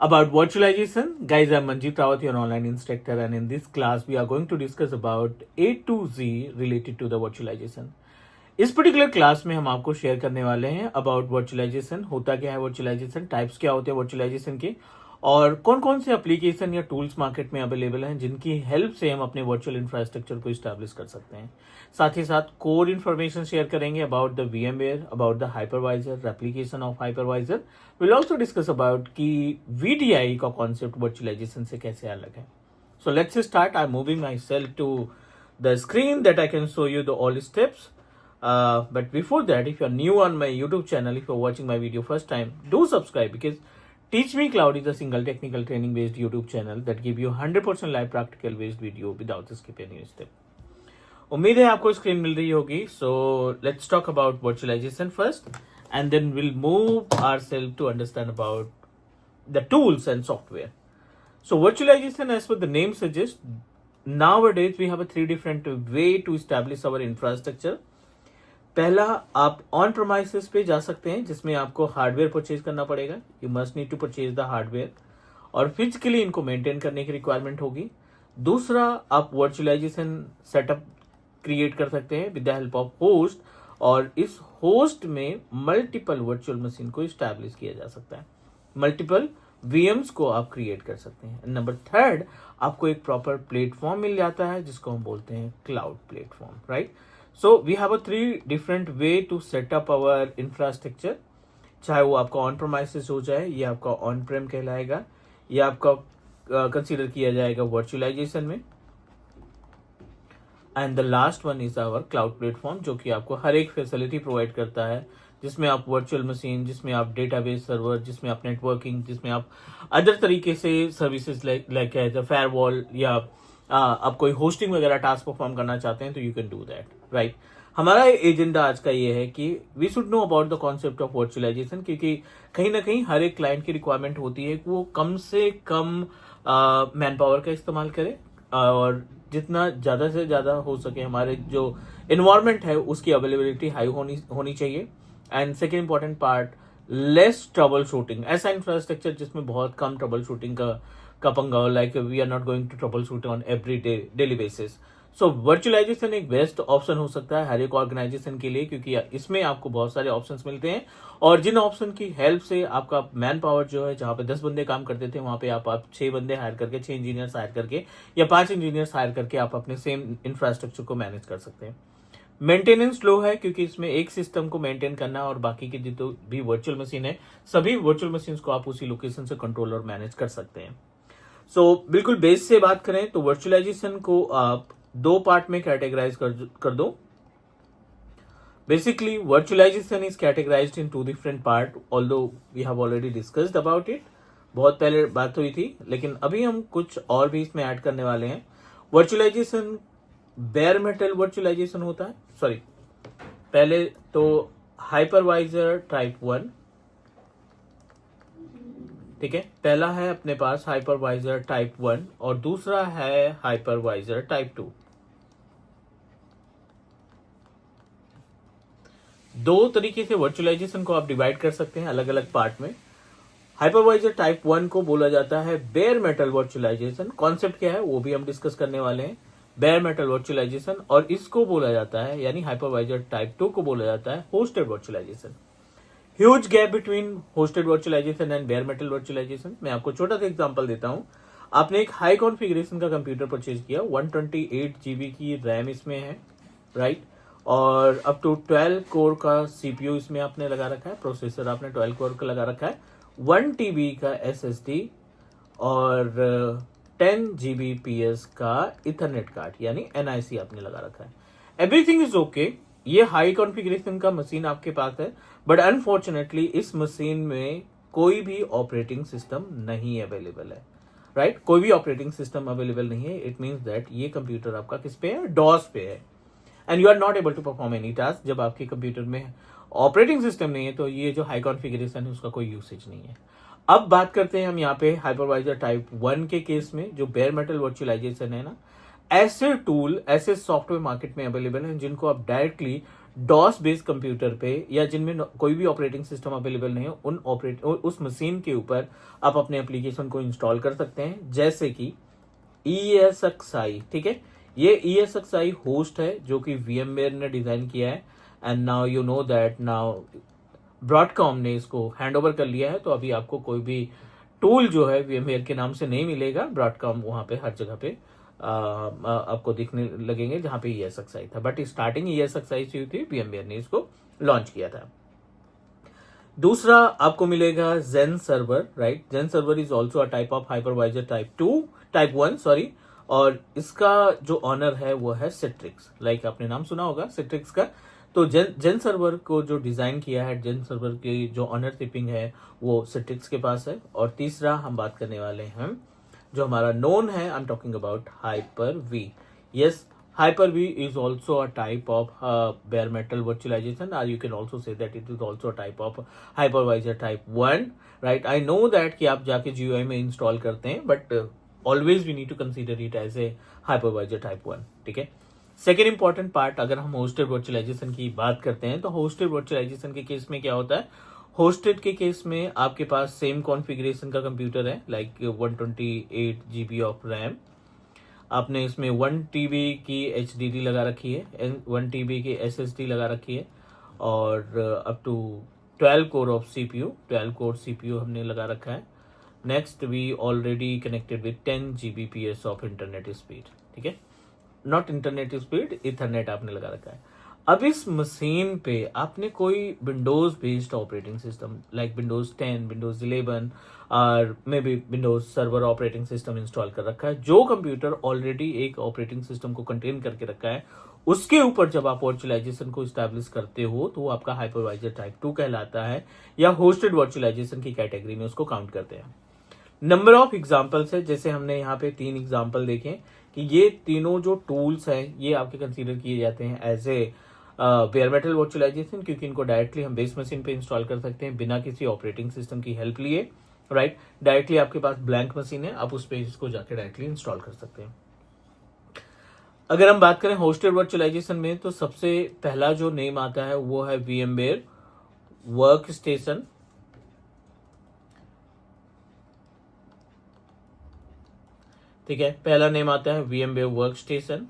about virtualization. Guys, I'm Manjeet Rawat, your online instructor, and in this class, we are going to discuss about A to Z related to the virtualization. इस particular class में हम आपको share करने वाले हैं about virtualisation, होता क्या है वर्चुअलाइजेशन, टाइप्स क्या होते हैं वर्चुअलाइजेशन के, और कौन कौन से एप्लीकेशन या टूल्स मार्केट में अवेलेबल हैं जिनकी हेल्प से हम अपने वर्चुअल इंफ्रास्ट्रक्चर को इस्टेब्लिश कर सकते हैं। साथ ही साथ कोर इन्फॉर्मेशन शेयर करेंगे about the VMware, about the hypervisor, application of hypervisor. Will also discuss about कि वीडीआई का कॉन्सेप्ट वर्चुअलाइजेशन से कैसे अलग है। So let's start. I am moving myself to the screen that I can show you the all steps. But before that, if you are new on my YouTube channel, if you are watching my video first time, do subscribe because Teach Me Cloud is a single technical training based YouTube channel that give you 100% live practical based video without skip any step. उम्मीद है आपको screen मिल रही होगी. So let's talk about virtualization first and then we'll move ourselves to understand about the tools and software. So virtualization, as what the name suggests, nowadays we have a three different way to establish our infrastructure. पहला, आप on प्रोमाइसेस पे जा सकते हैं जिसमें आपको hardware purchase करना पड़ेगा. You must need to purchase the hardware और फिजिकली इनको मेंटेन करने की रिक्वायरमेंट होगी. दूसरा, आप वर्चुअलाइजेशन सेटअप क्रिएट कर सकते हैं with the help of host और इस होस्ट में मल्टीपल वर्चुअल मशीन को इस्टेब्लिश किया जा सकता है. मल्टीपल वीएम्स को आप क्रिएट कर सकते हैं. नंबर थर्ड, आपको एक प्रॉपर प्लेटफॉर्म मिल जाता है जिसको हम बोलते हैं cloud platform, right. So we have a three different way to set up our infrastructure. चाहे वो आपका ऑन प्रोमाइसेस हो जाए, ये आपका ऑन प्रेम कहलाएगा, ये आपका कंसीडर किया जाएगा वर्चुअलाइजेशन में. And the last one is our cloud platform, जो कि आपको हर एक फैसिलिटी प्रोवाइड करता है जिसमें आप वर्चुअल मशीन, जिसमें आप डेटाबेस सर्वर, जिसमें आप नेटवर्किंग, जिसमें आप अदर तरीके से सर्विसेज लाइक फायरवॉल या आप कोई होस्टिंग वगैरह टास्क परफॉर्म करना चाहते हैं तो you can do that, right. हमारा एजेंडा आज का ये है कि we should know about the concept of virtualization, क्योंकि कहीं ना कहीं हर एक क्लाइंट की रिक्वायरमेंट होती है कि वो कम से कम मैन पावर का इस्तेमाल करे और जितना ज्यादा से ज्यादा हो सके हमारे जो इन्वायरमेंट है उसकी अवेलेबिलिटी हाई होनी चाहिए. And second important part, less trouble shooting. ऐसा इंफ्रास्ट्रक्चर जिसमें बहुत कम ट्रबल शूटिंग का पंगा हो, like we are not going to trouble shoot on every daily basis. So virtualization एक बेस्ट ऑप्शन हो सकता है हर एक ऑर्गेनाइजेशन के लिए, क्योंकि इसमें आपको बहुत सारे ऑप्शंस मिलते हैं और जिन ऑप्शन की हेल्प से आपका मैन पावर जो है, जहां पे 10 बंदे काम करते थे वहां पे आप 6 बंदे हायर करके, 6 इंजीनियर्स हायर करके या 5 इंजीनियर्स हायर करके आप अपने सेम इंफ्रास्ट्रक्चर को मैनेज कर सकते हैं. मेंटेनेंस लो है क्योंकि इसमें एक सिस्टम को मेंटेन करना और बाकी की जितनी भी वर्चुअल मशीन है, सभी वर्चुअल मशीन को आप उसी लोकेशन से कंट्रोल और मैनेज कर सकते हैं. सो बिल्कुल बेस से बात करें तो वर्चुअलाइजेशन को आप दो पार्ट में कैटेगराइज कर दो. Basically virtualization is categorized in 2 different part, although we have already discussed about it. बहुत पहले बात हुई थी, लेकिन अभी हम कुछ और भी इसमें ऐड करने वाले हैं. वर्चुअलाइजेशन बेयर मेटल वर्चुअलाइजेशन होता है. सॉरी, पहले तो हाइपरवाइजर टाइप 1, ठीक है. पहला है अपने पास हाइपरवाइजर टाइप 1 और दूसरा है हाइपरवाइजर टाइप 2. दो तरीके से वर्चुअलाइजेशन को आप डिवाइड कर सकते हैं अलग अलग पार्ट में. हाइपरवाइजर टाइप 1 को बोला जाता है बेयर मेटल वर्चुअलाइजेशन. कॉन्सेप्ट क्या है वो भी हम डिस्कस करने वाले हैं, बेयर मेटल वर्चुअलाइजेशन. और इसको बोला जाता है, यानी हाइपरवाइजर टाइप 2 को बोला जाता है hosted virtualization. Huge gap between hosted virtualization and bare metal virtualization. मैं आपको छोटा सा एग्जांपल देता हूं. आपने एक हाई कॉन्फ़िगरेशन का कंप्यूटर परचेज किया, 128 GB की रैम इसमें है, राइट, और अप टू 12 कोर का सीपीयू इसमें आपने लगा रखा है, प्रोसेसर आपने 12 कोर का लगा रखा है, 1 TB का SSD और 10 Gbps का इथरनेट कार्ड यानी NIC आपने लगा रखा है. Everything is okay. ये हाई कॉन्फ़िगरेशन का मशीन आपके पास है, बट अनफॉर्चुनेटली इस मशीन में कोई भी ऑपरेटिंग सिस्टम नहीं अवेलेबल है, राइट. कोई भी ऑपरेटिंग सिस्टम अवेलेबल नहीं है. इट मीन्स दैट ये कंप्यूटर आपका किस पे है, डॉस पे है, and you are not able to perform any task. जब आपके कंप्यूटर में ऑपरेटिंग सिस्टम नहीं है तो ये जो हाई कॉन्फ़िगरेशन है उसका कोई यूसेज नहीं है. अब बात करते हैं हम यहाँ पे हाइपरवाइजर टाइप 1 के केस में, जो बेयर मेटल वर्चुअलाइजेशन है ना. ऐसे टूल, ऐसे सॉफ्टवेयर मार्केट में अवेलेबल हैं जिनको आप डायरेक्टली डॉस बेस्ड कंप्यूटर पे या जिनमें कोई भी ऑपरेटिंग सिस्टम अवेलेबल नहीं है उस मशीन के ऊपर आप अपने एप्लीकेशन को इंस्टॉल कर सकते हैं, जैसे कि ESXi। ठीक है, ये ESXi होस्ट है जो कि VMware ने डिजाइन किया है, and now you know that now Broadcom ने इसको हैंड ओवर कर लिया है। तो अभी आपको कोई भी टूल जो है VMware के नाम से नहीं मिलेगा। ब्रॉडकॉम वहां पे हर जगह पे आपको दिखने लगेंगे जहां पे ESXi था, बट स्टार्टिंग ESXi से हुई थी, VMware ने इसको लॉन्च किया था। दूसरा आपको मिलेगा Xen server, right. Xen server is also a type of hypervisor type 1 sorry, और इसका जो ऑनर है वो है सिट्रिक्स। लाइक आपने नाम सुना होगा सिट्रिक्स का। तो जेन सर्वर को जो डिजाइन किया है, जेन सर्वर की जो ऑनरशिपिंग है वो सिट्रिक्स के पास है। और तीसरा हम बात करने वाले हैं जो हमारा नोन है, I am talking about Hyper-V। Yes, Hyper-V is also a type of bare metal virtualization, or you can also say that it is also a type of hypervisor type 1, right? I know that कि आप जाके GUI में install करते हैं, but always we need to consider it as a hypervisor type 1। ठीक है, second important part, अगर हम होस्टेड वर्चुअलाइजेशन की बात करते हैं तो होस्टेड वर्चुअलाइजेशन के केस में क्या होता है। होस्टेड के केस में आपके पास सेम कॉन्फ़िगरेशन का कंप्यूटर है, लाइक 128 GB ऑफ रैम। आपने इसमें 1 TB की HDD लगा रखी है, 1 TB की SSD लगा रखी है, और up to 12 core of CPU, 12 core CPU हमने लगा रखा है। Next, we already connected with 10 Gbps of internet speed. ठीक है, नॉट इंटरनेट स्पीड, इथरनेट आपने लगा रखा है। अब इस मशीन पे आपने कोई Windows based operating system like Windows 10, Windows 11 और may be Windows server operating system install कर रखा है। जो कंप्यूटर ऑलरेडी एक ऑपरेटिंग सिस्टम को कंटेन करके रखा है, उसके ऊपर जब आप वर्चुअलाइजेशन को स्टैब्लिश करते हो तो वो आपका हाइपरवाइजर टाइप 2 कहलाता है, या होस्टेड वर्चुअलाइजेशन की कैटेगरी में उसको काउंट करते हैं। नंबर ऑफ एग्जाम्पल्स है, जैसे हमने यहाँ पे 3 एग्जाम्पल देखे कि ये तीनों जो टूल्स हैं ये आपके कंसीडर किए जाते हैं as a bare metal virtualization, क्योंकि इनको डायरेक्टली हम बेस मशीन पे इंस्टॉल कर सकते हैं बिना किसी ऑपरेटिंग सिस्टम की हेल्प लिए, राइट। डायरेक्टली आपके पास ब्लैंक मशीन है, आप उस पे इसको जाके डायरेक्टली इंस्टॉल कर सकते हैं। अगर हम बात करें होस्टेड वर्चुअलाइजेशन में, तो सबसे पहला जो नेम आता है वो है VMware वर्क स्टेशन। ठीक है, पहला नेम आता है VMware वर्क स्टेशन,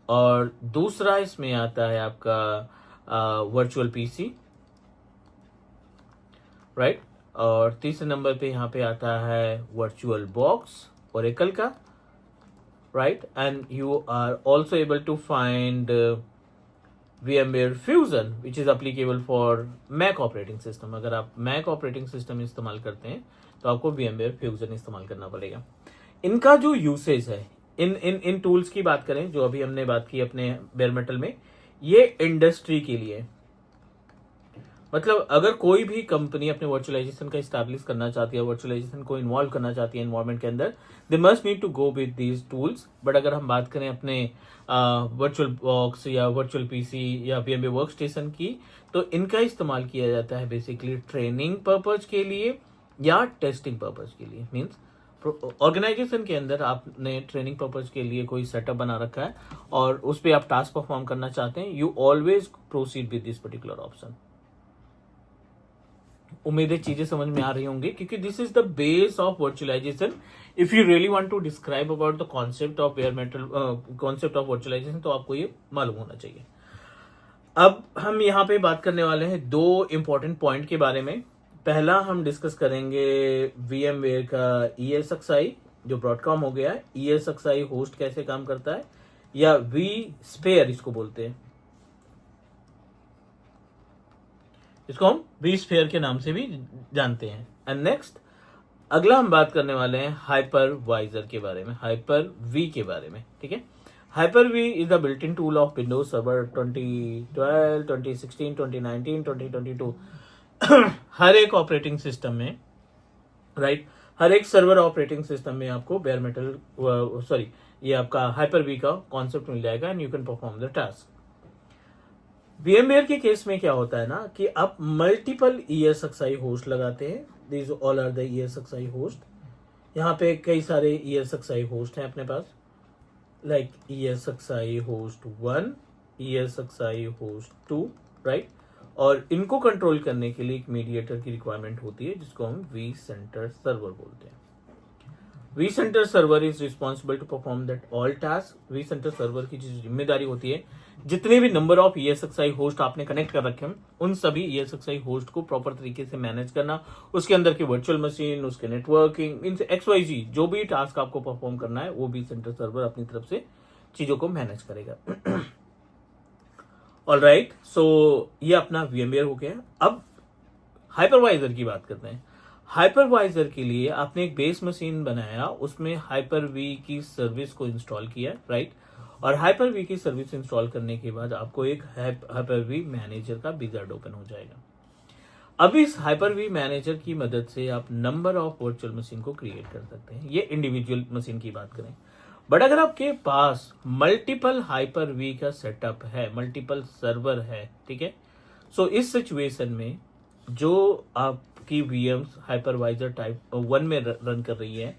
और दूसरा इसमें आता है आपका वर्चुअल PC, राइट। और तीसरे नंबर पे यहाँ पे आता है वर्चुअल बॉक्स ओरेकल का, right. And you are also able to find VMware Fusion which is applicable for Mac operating system. अगर आप मैक ऑपरेटिंग सिस्टम इस्तेमाल करते हैं तो आपको VMware Fusion इस्तेमाल करना पड़ेगा। इनका जो यूसेज है, इन टूल्स की बात करें जो अभी हमने बात की अपने बेयर मेटल में, ये इंडस्ट्री के लिए, मतलब अगर कोई भी कंपनी अपने वर्चुअलाइजेशन का स्टैब्लिश करना चाहती है, वर्चुअलाइजेशन को इन्वॉल्व करना चाहती है एनवायरमेंट के अंदर, they must need to go with these tools. But अगर हम बात करें अपने वर्चुअल बॉक्स या वर्चुअल PC या VMware वर्क स्टेशन की, तो इनका इस्तेमाल किया जाता है बेसिकली ट्रेनिंग पर्पज के लिए या टेस्टिंग पर्पज के लिए। मीन्स ऑर्गेनाइजेशन के अंदर आपने ट्रेनिंग पर्पज के लिए कोई सेटअप बना रखा है और उस पर आप टास्क परफॉर्म करना चाहते हैं, you always proceed with this particular option. उम्मीद है चीजें समझ में आ रही होंगी, क्योंकि this is the base of virtualization. If you really want to describe about the concept of bare metal concept of virtualization, तो आपको ये मालूम होना चाहिए। अब हम यहाँ पे बात करने वाले हैं 2 इंपॉर्टेंट पॉइंट के बारे में। पहला हम डिस्कस करेंगे VMware का ESXi जो ब्रॉडकॉम हो गया है। ESXi होस्ट कैसे काम करता है, या vSphere इसको बोलते हैं, इसको हम vSphere के नाम से भी जानते हैं। एंड नेक्स्ट, अगला हम बात करने वाले हैं हाइपरवाइजर के बारे में, Hyper-V के बारे में। ठीक है, Hyper-V is the built-in tool of Windows Server 2012, 2016, 2019, 2022। हर एक ऑपरेटिंग सिस्टम में, राइट, हर एक सर्वर ऑपरेटिंग सिस्टम में आपको बेयर मेटल सॉरी ये आपका Hyper-V का कॉन्सेप्ट मिल जाएगा, and you can perform the task. VMware के केस में क्या होता है ना कि आप मल्टीपल ESXi होस्ट लगाते हैं। These all are the ESXi host. यहाँ पे कई सारे ESXi होस्ट हैं अपने पास, like ESXi host 1, ESXi host 2, right. और इनको कंट्रोल करने के लिए एक मीडिएटर की रिक्वायरमेंट होती है जिसको हम vCenter सर्वर बोलते हैं। vCenter server is responsible to perform that all task. vCenter server की जो जिम्मेदारी होती है, जितने भी नंबर ऑफ ESXi होस्ट आपने कनेक्ट कर रखे हैं उन सभी ESXi होस्ट को प्रॉपर तरीके से मैनेज करना, उसके अंदर की वर्चुअल मशीन, उसके नेटवर्किंग, इनसे XYZ जो भी टास्क आपको परफॉर्म करना है वो vCenter सर्वर अपनी तरफ से चीजों को मैनेज करेगा। ऑलराइट, सो ये अपना VMware हो गया। अब हाइपरवाइजर की बात करते हैं। हाइपरवाइजर के लिए आपने एक बेस मशीन बनाया, उसमें Hyper-V की सर्विस को इंस्टॉल किया, राइट। और Hyper-V की सर्विस इंस्टॉल करने के बाद आपको एक Hyper-V मैनेजर का विजार्ड ओपन हो जाएगा। अब इस Hyper-V मैनेजर की मदद से आप नंबर ऑफ वर्चुअल मशीन को क्रिएट कर सकते हैं। ये इंडिविजुअल मशीन की बात करें, बट अगर आपके पास मल्टीपल Hyper-V का सेटअप है, मल्टीपल सर्वर है, ठीक है, सो इस सिचुएशन में जो आपकी VMs हाइपरवाइजर टाइप 1 में रन कर रही है,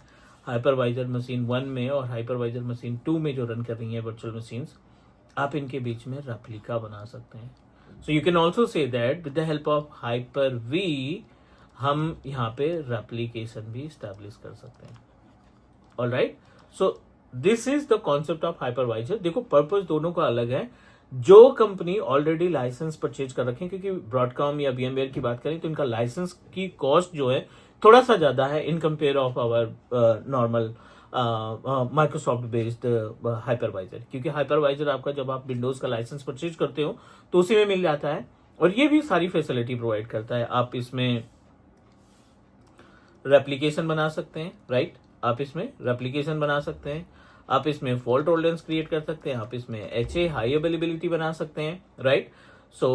हाइपरवाइजर मशीन 1 में और हाइपरवाइजर मशीन 2 में जो रन कर रही है वर्चुअल मशीन्स, आप इनके बीच में रेप्लिका बना सकते हैं। So you can also say that with the help of Hyper-V हम यहाँ पे रेप्लिकेशन भी स्टैब्लिश कर सकते हैं। Alright, so this is the concept of hypervisor. देखो, पर्पस दोनों का अलग है। जो कंपनी ऑलरेडी लाइसेंस परचेज कर रखे हैं, क्योंकि ब्रॉडकॉम या VMware की बात करें तो इनका लाइसेंस की कॉस्ट जो है थोड़ा सा ज्यादा है in compare of our normal Microsoft based hypervisor, क्योंकि हाइपरवाइजर आपका जब आप विंडोज का लाइसेंस परचेज करते हो तो उसी में मिल जाता है और ये भी सारी फैसिलिटी प्रोवाइड करता है। आप इसमें रेप्लिकेशन बना सकते हैं, राइट। आप इसमें रेप्लिकेशन बना सकते हैं, आप इसमें फॉल्ट टॉलरेंस क्रिएट कर सकते हैं, आप इसमें HA हाई अवेलेबिलिटी बना सकते हैं, राइट। सो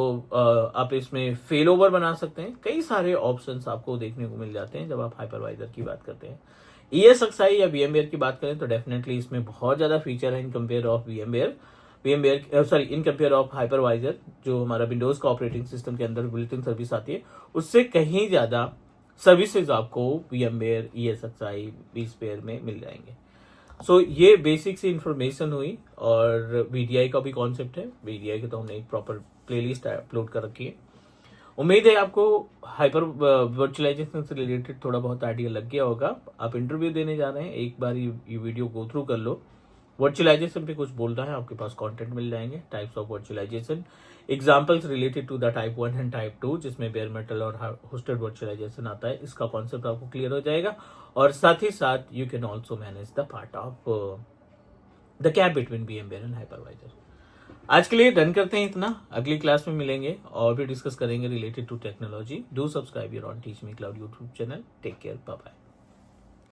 आप इसमें फेल ओवर बना सकते हैं। कई सारे ऑप्शंस आपको देखने को मिल जाते हैं जब आप हाइपरवाइजर की बात करते हैं। ESXi या VMware की बात करें तो डेफिनेटली इसमें बहुत ज्यादा फीचर है in compare of in compare of hypervisor, जो हमारा विंडोज का ऑपरेटिंग सिस्टम के अंदर बिल्ट इन सर्विस आती है, उससे कहीं ज्यादा सर्विसेज आपको VMware ESXi vSphere में मिल जाएंगे। सो ये बेसिक सी इंफॉर्मेशन हुई। और VDI का भी कॉन्सेप्ट है, VDI के तो हमने एक प्रॉपर प्लेलिस्ट अपलोड कर रखी है। उम्मीद है आपको हाइपर वर्चुअलाइजेशन से रिलेटेड थोड़ा बहुत आइडिया लग गया होगा। आप इंटरव्यू देने जा रहे हैं, एक बार ये वीडियो गो थ्रू कर लो। वर्चुअलाइजेशन पे कुछ बोलना है, आपके पास कंटेंट मिल जाएंगे। Types of virtualization, examples related to the type 1 and type 2, जिसमें बेयर मेटल और होस्टेड वर्चुअलाइजेशन आता है, इसका कॉन्सेप्ट आपको क्लियर हो जाएगा। और साथ ही साथ you can also manage the part of the gap between VMware and hypervisor. आज के लिए डन करते हैं इतना, अगली क्लास में मिलेंगे और भी डिस्कस करेंगे related to technology. Do subscribe your own Teach Me Cloud YouTube channel. Take care, bye bye.